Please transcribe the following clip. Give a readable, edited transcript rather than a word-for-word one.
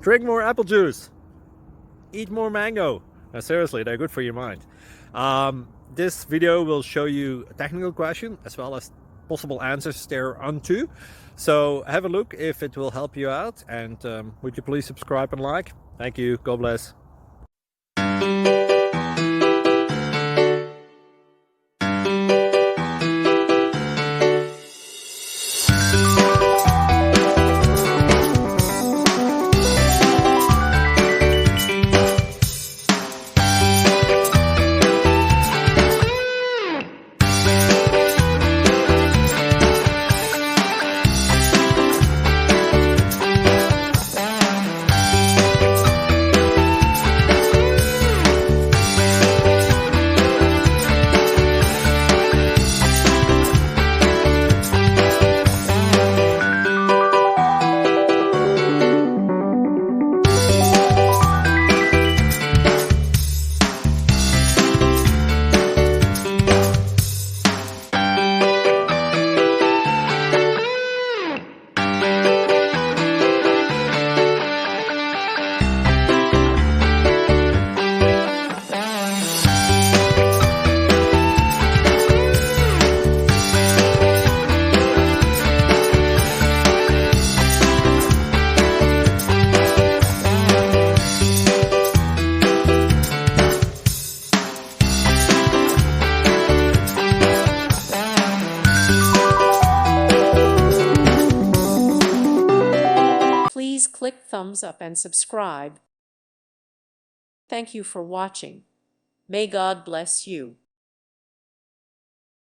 Drink more apple juice. Eat more mango. Now, seriously, they're good for your mind. This video will show you a technical question as well as possible answers thereunto. So have a look if it will help you out, and would you please subscribe and like? Thank you. God bless. Please click thumbs up and subscribe. Thank you for watching. May God bless you.